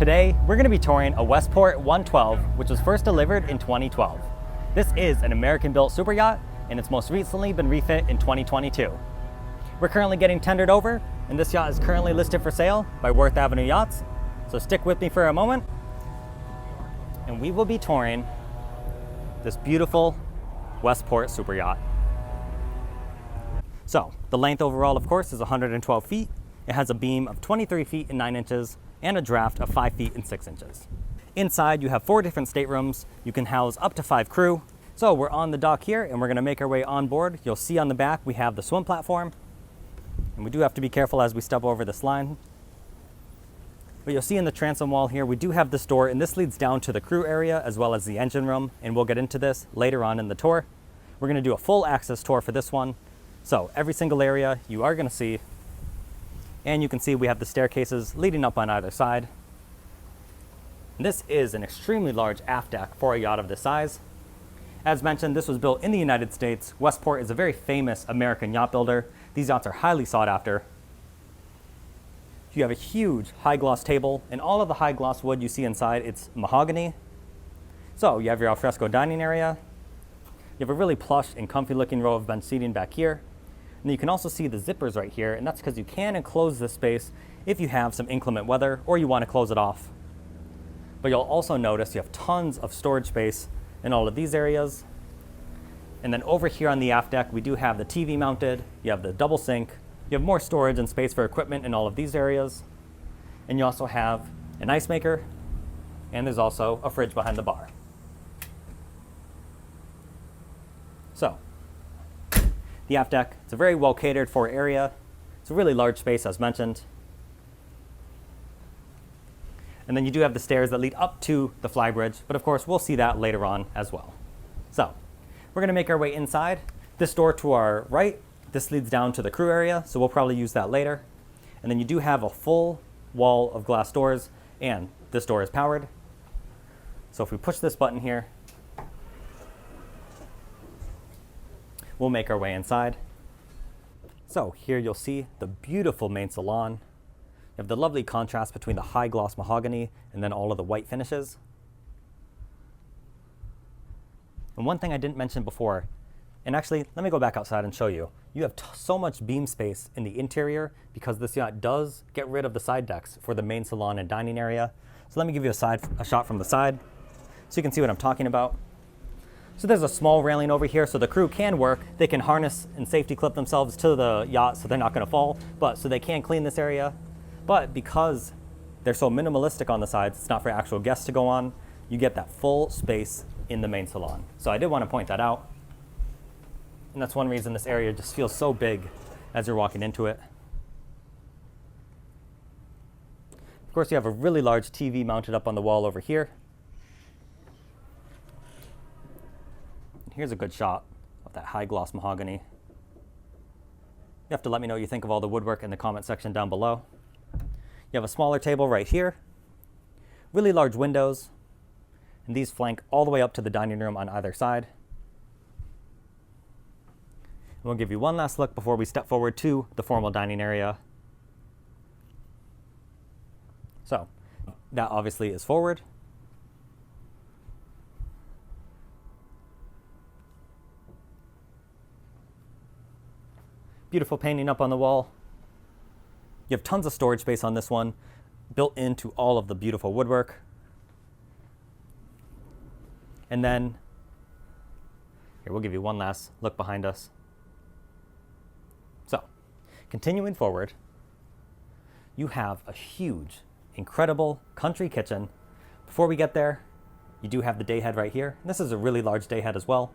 Today, we're going to be touring a Westport 112, which was first delivered in 2012. This is an American-built super yacht, and it's most recently been refit in 2022. We're currently getting tendered over, and this yacht is currently listed for sale by Worth Avenue Yachts. So stick with me for a moment, and we will be touring this beautiful Westport super yacht. So, the length overall, of course, is 112 feet. It has a beam of 23 feet and 9 inches and a draft of 5 feet and 6 inches. Inside, you have 4 different staterooms. You can house up to 5 crew. So we're on the dock here, and we're gonna make our way on board. You'll see on the back, we have the swim platform. And we do have to be careful as we step over this line. But you'll see in the transom wall here, we do have this door, and this leads down to the crew area as well as the engine room, and we'll get into this later on in the tour. We're gonna do a full access tour for this one. So every single area you are gonna see, and you can see we have the staircases leading up on either side. And this is an extremely large aft deck for a yacht of this size. As mentioned, this was built in the United States. Westport is a very famous American yacht builder. These yachts are highly sought after. You have a huge high gloss table, and all of the high gloss wood you see inside, it's mahogany. So you have your alfresco dining area. You have a really plush and comfy looking row of bench seating back here. And you can also see the zippers right here, and that's because you can enclose this space if you have some inclement weather or you want to close it off. But you'll also notice you have tons of storage space in all of these areas. And then over here on the aft deck, we do have the TV mounted, you have the double sink, you have more storage and space for equipment in all of these areas. And you also have an ice maker, and there's also a fridge behind the bar. So, the aft deck, it's a very well catered for area. It's a really large space as mentioned. And then you do have the stairs that lead up to the Flybridge, but of course we'll see that later on as well. So we're gonna make our way inside. This door to our right, this leads down to the crew area, so we'll probably use that later. And then you do have a full wall of glass doors, and this door is powered. So if we push this button here, we'll make our way inside. So here you'll see the beautiful main salon. You have the lovely contrast between the high gloss mahogany and then all of the white finishes. And one thing I didn't mention before, and actually let me go back outside and show you. You have so much beam space in the interior because this yacht does get rid of the side decks for the main salon and dining area. So let me give you a shot from the side so you can see what I'm talking about. So there's a small railing over here so the crew can work. They can harness and safety clip themselves to the yacht so they're not gonna fall, but so they can clean this area. But because they're so minimalistic on the sides, it's not for actual guests to go on, you get that full space in the main salon. So I did wanna point that out. And that's one reason this area just feels so big as you're walking into it. Of course, you have a really large TV mounted up on the wall over here. Here's a good shot of that high gloss mahogany. You have to let me know what you think of all the woodwork in the comment section down below. You have a smaller table right here, really large windows, and these flank all the way up to the dining room on either side. And we'll give you one last look before we step forward to the formal dining area. So, that obviously is forward. Beautiful painting up on the wall. You have tons of storage space on this one, built into all of the beautiful woodwork. And then, here, we'll give you one last look behind us. So, continuing forward, you have a huge, incredible country kitchen. Before we get there, you do have the day head right here. This is a really large day head as well.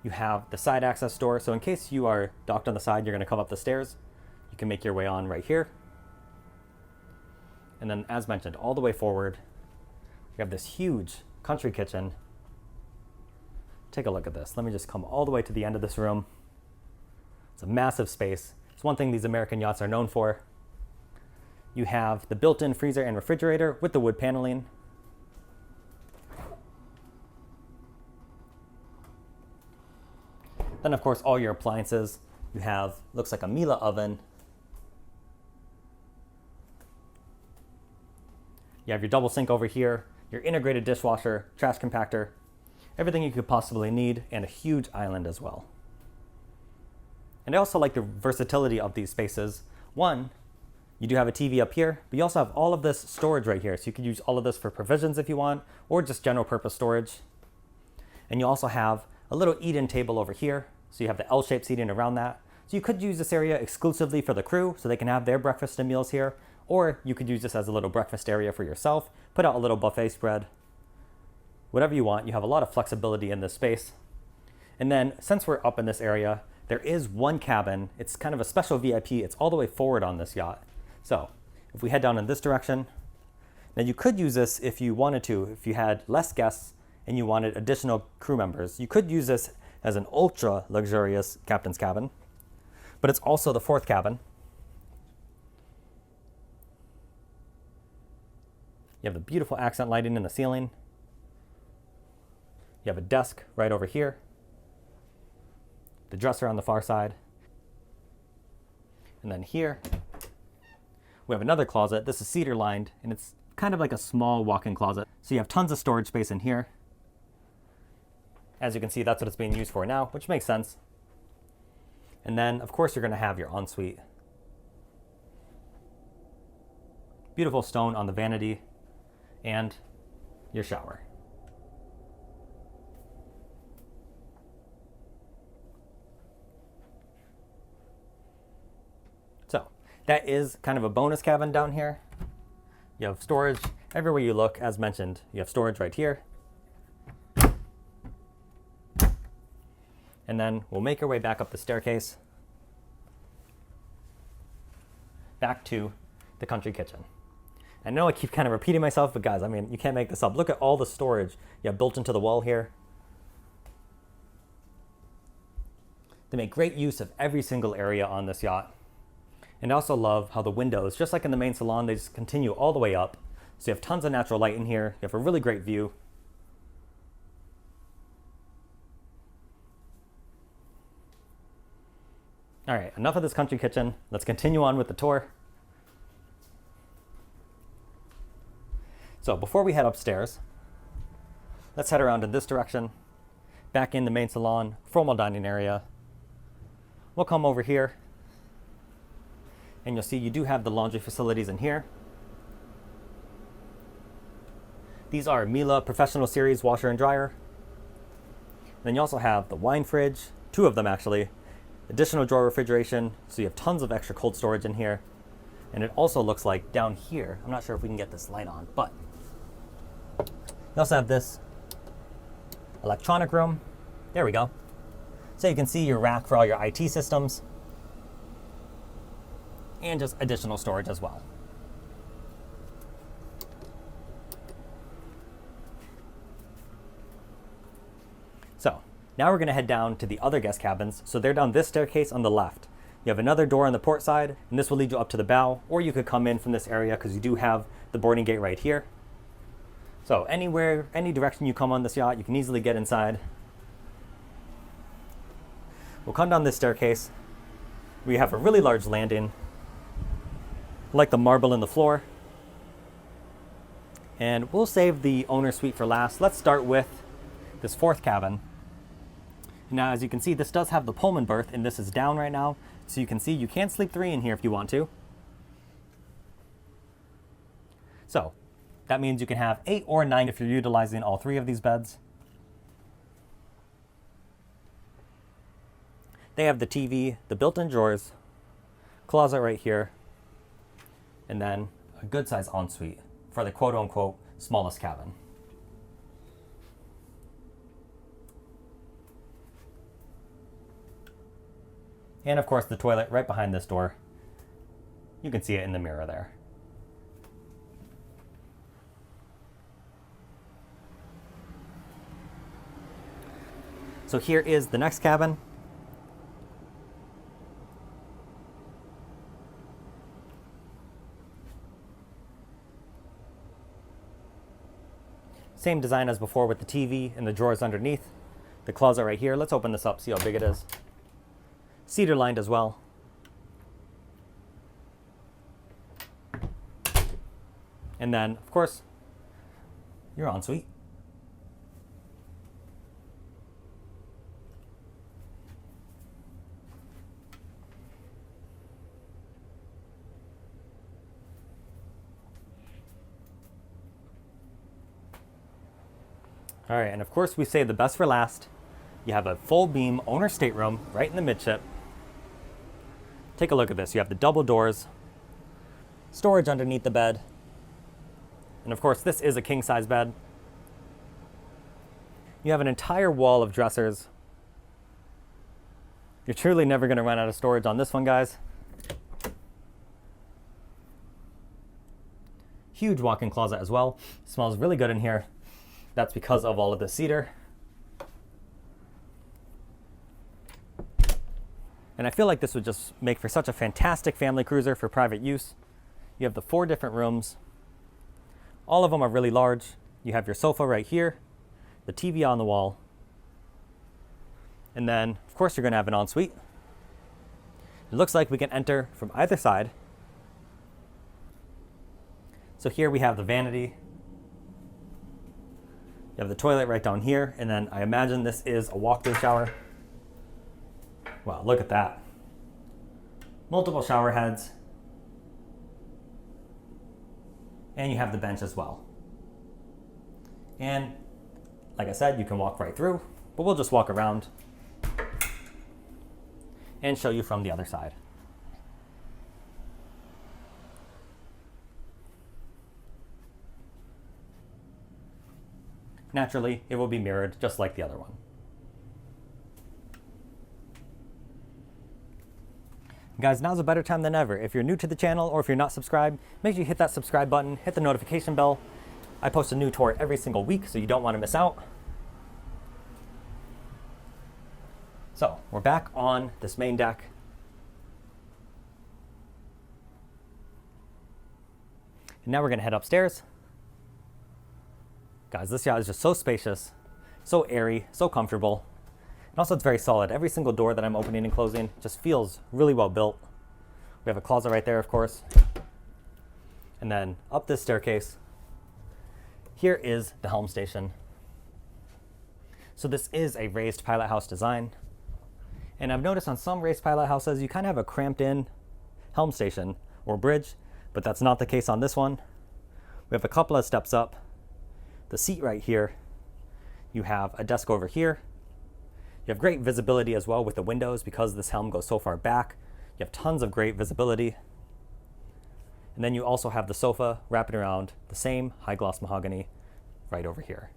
You have the side access door, so in case you are docked on the side, you're going to come up the stairs. You can make your way on right here. And then, as mentioned, all the way forward, you have this huge country kitchen. Take a look at this. Let me just come all the way to the end of this room. It's a massive space. It's one thing these American yachts are known for. You have the built-in freezer and refrigerator with the wood paneling. Then of course all your appliances. You have, looks like a Miele oven. You have your double sink over here, your integrated dishwasher, trash compactor, everything you could possibly need, and a huge island as well. And I also like the versatility of these spaces. One, you do have a TV up here, but you also have all of this storage right here. So you could use all of this for provisions if you want, or just general purpose storage. And you also have a little eat-in table over here. So you have the L-shaped seating around that. So you could use this area exclusively for the crew so they can have their breakfast and meals here, or you could use this as a little breakfast area for yourself, put out a little buffet spread. Whatever you want, you have a lot of flexibility in this space. And then since we're up in this area, there is one cabin. It's kind of a special VIP. It's all the way forward on this yacht. So if we head down in this direction, now you could use this if you wanted to, if you had less guests and you wanted additional crew members. You could use this as an ultra luxurious captain's cabin, but it's also the fourth cabin. You have the beautiful accent lighting in the ceiling. You have a desk right over here. The dresser on the far side. And then here, we have another closet. This is cedar lined, and it's kind of like a small walk-in closet. So you have tons of storage space in here. As you can see, that's what it's being used for now, which makes sense. And then, of course, you're going to have your ensuite. Beautiful stone on the vanity and your shower. So that is kind of a bonus cabin down here. You have storage everywhere you look. As mentioned, you have storage right here. And then we'll make our way back up the staircase back to the country kitchen. I know I keep kind of repeating myself, but guys, I mean, you can't make this up. Look at all the storage you have built into the wall here. They make great use of every single area on this yacht. And I also love how the windows, just like in the main salon, they just continue all the way up. So you have tons of natural light in here. You have a really great view. All right, enough of this country kitchen. Let's continue on with the tour. So before we head upstairs, let's head around in this direction, back in the main salon, formal dining area. We'll come over here, and you'll see you do have the laundry facilities in here. These are Miele Professional Series washer and dryer. Then you also have the wine fridge, two of them actually, additional drawer refrigeration, so you have tons of extra cold storage in here. And it also looks like down here, I'm not sure if we can get this light on, but you also have this electronic room. There we go. So you can see your rack for all your IT systems and just additional storage as well. So now we're going to head down to the other guest cabins. So they're down this staircase on the left. You have another door on the port side, and this will lead you up to the bow, or you could come in from this area because you do have the boarding gate right here. So anywhere, any direction you come on this yacht, you can easily get inside. We'll come down this staircase. We have a really large landing. I like the marble in the floor. And we'll save the owner suite for last. Let's start with this fourth cabin. Now, as you can see, this does have the Pullman berth, and this is down right now. So you can see you can sleep 3 in here if you want to. So that means you can have 8 or 9 if you're utilizing all 3 of these beds. They have the TV, the built-in drawers, closet right here, and then a good size ensuite for the quote-unquote smallest cabin. And of course the toilet right behind this door. You can see it in the mirror there. So here is the next cabin. Same design as before with the TV and the drawers underneath. The closet right here. Let's open this up, see how big it is. Cedar lined as well. And then, of course, your ensuite. All right, and of course we save the best for last. You have a full beam owner stateroom right in the midship. Take a look at this. You have the double doors, storage underneath the bed, and of course this is a king size bed. You have an entire wall of dressers. You're truly never going to run out of storage on this one, guys. Huge walk-in closet as well. Smells really good in here. That's because of all of the cedar. And I feel like this would just make for such a fantastic family cruiser for private use. You have the 4 different rooms. All of them are really large. You have your sofa right here, the TV on the wall, and then, of course, you're going to have an ensuite. It looks like we can enter from either side. So here we have the vanity. You have the toilet right down here, and then I imagine this is a walk-through shower. Wow, look at that. Multiple shower heads. And you have the bench as well. And like I said, you can walk right through, but we'll just walk around and show you from the other side. Naturally, it will be mirrored just like the other one. Guys, now's a better time than ever. If you're new to the channel or if you're not subscribed, make sure you hit that subscribe button, hit the notification bell. I post a new tour every single week, so you don't want to miss out. So, we're back on this main deck. And now we're going to head upstairs. Guys, this yacht is just so spacious, so airy, so comfortable. And also it's very solid. Every single door that I'm opening and closing just feels really well built. We have a closet right there, of course. And then up this staircase, here is the helm station. So this is a raised pilot house design. And I've noticed on some raised pilot houses, you kind of have a cramped in helm station or bridge, but that's not the case on this one. We have a couple of steps up. The seat right here. You have a desk over here. You have great visibility as well with the windows because this helm goes so far back. You have tons of great visibility. And then you also have the sofa wrapping around the same high gloss mahogany right over here.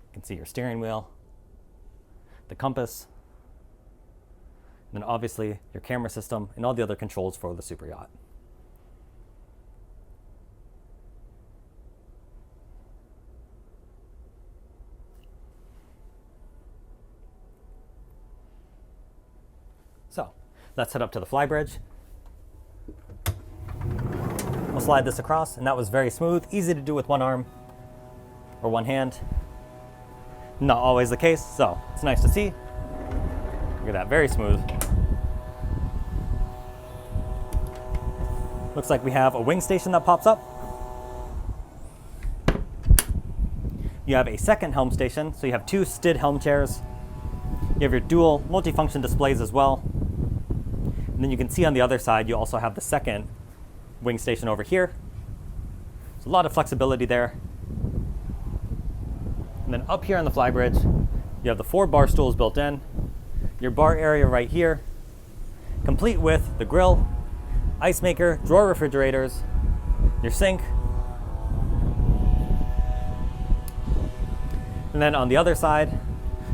You can see your steering wheel, the compass, and then obviously your camera system and all the other controls for the super yacht. So let's head up to the Flybridge. We'll slide this across, and that was very smooth, easy to do with one arm or one hand. Not always the case, so it's nice to see. Look at that, very smooth. Looks like we have a wing station that pops up. You have a second helm station, so you have 2 STID helm chairs. You have your dual multifunction displays as well. And then you can see on the other side, you also have the second wing station over here. There's a lot of flexibility there. And then up here on the Flybridge, you have the 4 bar stools built in, your bar area right here, complete with the grill, ice maker, drawer refrigerators, your sink. And then on the other side,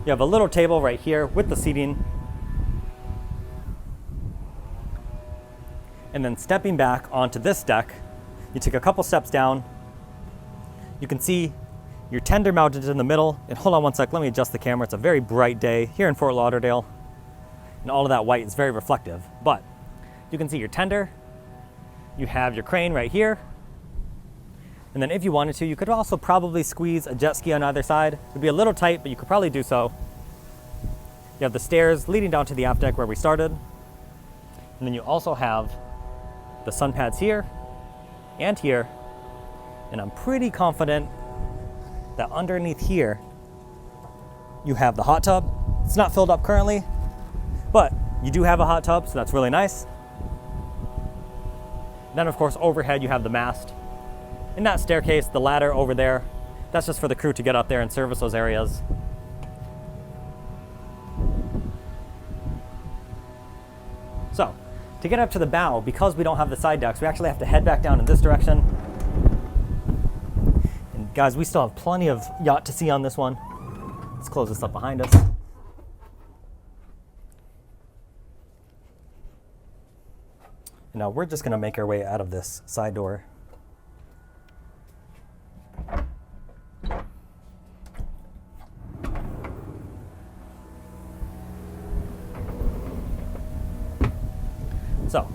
you have a little table right here with the seating. And then stepping back onto this deck, you take a couple steps down. You can see your tender mounted in the middle. And hold on one sec, let me adjust the camera. It's a very bright day here in Fort Lauderdale. And all of that white is very reflective. But you can see your tender. You have your crane right here. And then if you wanted to, you could also probably squeeze a jet ski on either side. It would be a little tight, but you could probably do so. You have the stairs leading down to the aft deck where we started. And then you also have the sun pads here and here, and I'm pretty confident that underneath here you have the hot tub. It's not filled up currently, but you do have a hot tub, so that's really nice. Then of course overhead you have the mast. In that staircase, the ladder over there, that's just for the crew to get up there and service those areas. So, to get up to the bow, because we don't have the side decks, we actually have to head back down in this direction. And guys, we still have plenty of yacht to see on this one. Let's close this up behind us. And now we're just gonna make our way out of this side door. So,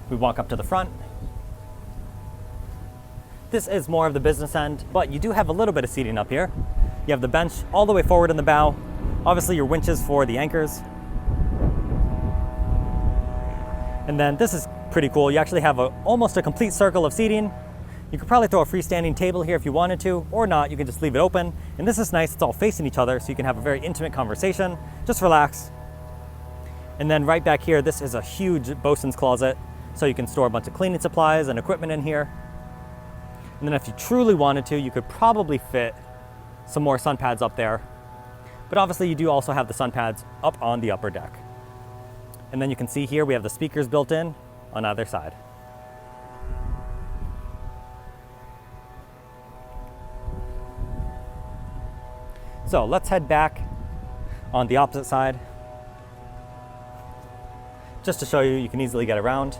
we walk up to the front. This is more of the business end, but you do have a little bit of seating up here. You have the bench all the way forward in the bow. Obviously your winches for the anchors. And then this is pretty cool. You actually have almost a complete circle of seating. You could probably throw a freestanding table here if you wanted to, or not, you can just leave it open. And this is nice, it's all facing each other, so you can have a very intimate conversation. Just relax. And then right back here, this is a huge bosun's closet, so you can store a bunch of cleaning supplies and equipment in here. And then if you truly wanted to, you could probably fit some more sun pads up there. But obviously you do also have the sun pads up on the upper deck. And then you can see here we have the speakers built in on either side. So let's head back on the opposite side. Just to show you, you can easily get around.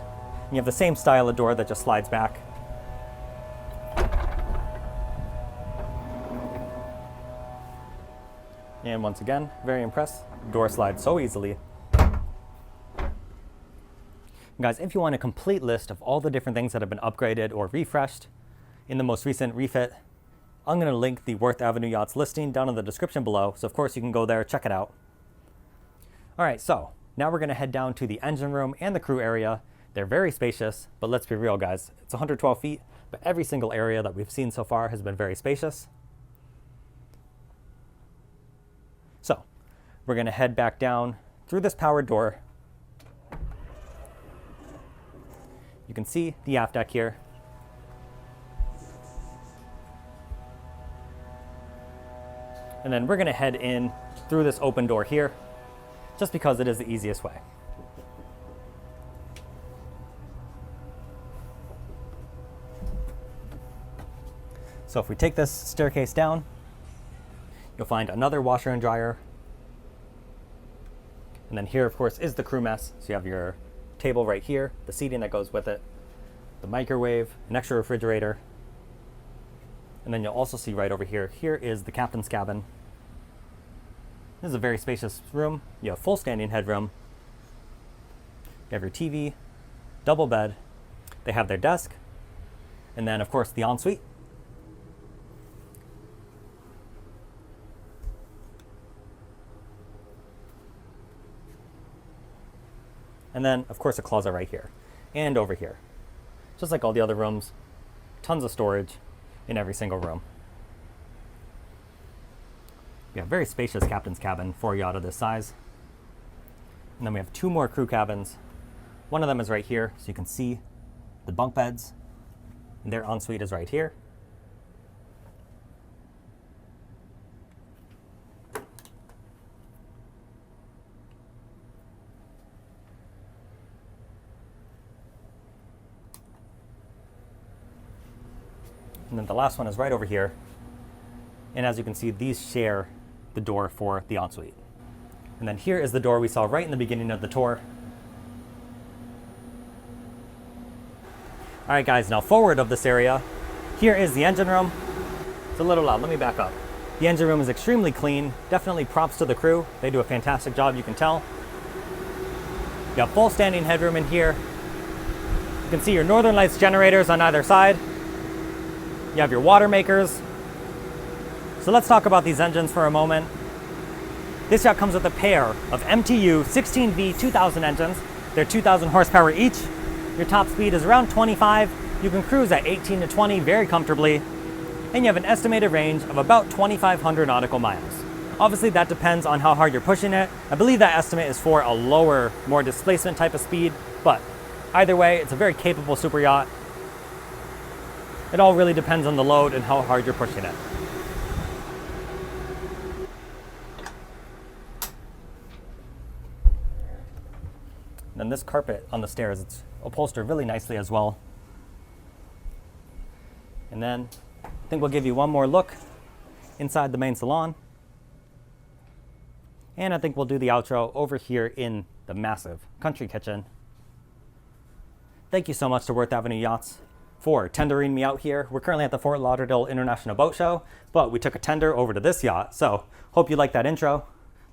You have the same style of door that just slides back. And once again, very impressed. Door slides so easily. Guys, if you want a complete list of all the different things that have been upgraded or refreshed in the most recent refit, I'm going to link the Worth Avenue Yachts listing down in the description below. So of course you can go there, check it out. All right, so now we're going to head down to the engine room and the crew area. They're very spacious, but let's be real, guys. It's 112 feet, but every single area that we've seen so far has been very spacious. So we're going to head back down through this powered door. You can see the aft deck here. And then we're going to head in through this open door here, just because it is the easiest way. So if we take this staircase down, you'll find another washer and dryer. And then here, of course, is the crew mess. So you have your table right here, the seating that goes with it, the microwave, an extra refrigerator. And then you'll also see right over here, here is the captain's cabin. This is a very spacious room. You have full standing headroom. You have your TV, double bed. They have their desk. And then of course the ensuite. And then of course a closet right here and over here. Just like all the other rooms, tons of storage in every single room. We have a very spacious captain's cabin for a yacht of this size. And then we have two more crew cabins. One of them is right here, so you can see the bunk beds. And their ensuite is right here. And then the last one is right over here. And as you can see, these share the door for the ensuite. And then here is the door we saw right in the beginning of the tour. All right, guys, now forward of this area, here is the engine room. It's a little loud, let me back up. The engine room is extremely clean. Definitely props to the crew. They do a fantastic job, you can tell. You have full standing headroom in here. You can see your Northern Lights generators on either side. You have your water makers. So let's talk about these engines for a moment. This yacht comes with a pair of MTU 16V 2000 engines. They're 2,000 horsepower each. Your top speed is around 25. You can cruise at 18 to 20 very comfortably, and you have an estimated range of about 2,500 nautical miles. Obviously, that depends on how hard you're pushing it. I believe that estimate is for a lower, more displacement type of speed, but either way, it's a very capable super yacht. It all really depends on the load and how hard you're pushing it. And this carpet on the stairs, it's upholstered really nicely as well. And then I think we'll give you one more look inside the main salon. And I think we'll do the outro over here in the massive country kitchen. Thank you so much to Worth Avenue Yachts for tendering me out here. We're currently at the Fort Lauderdale International Boat Show, but we took a tender over to this yacht, so hope you like that intro.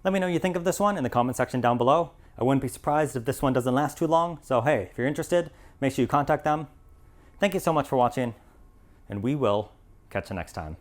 Let me know what you think of this one in the comment section down below. I wouldn't be surprised if this one doesn't last too long, so hey, if you're interested, make sure you contact them. Thank you so much for watching, and we will catch you next time.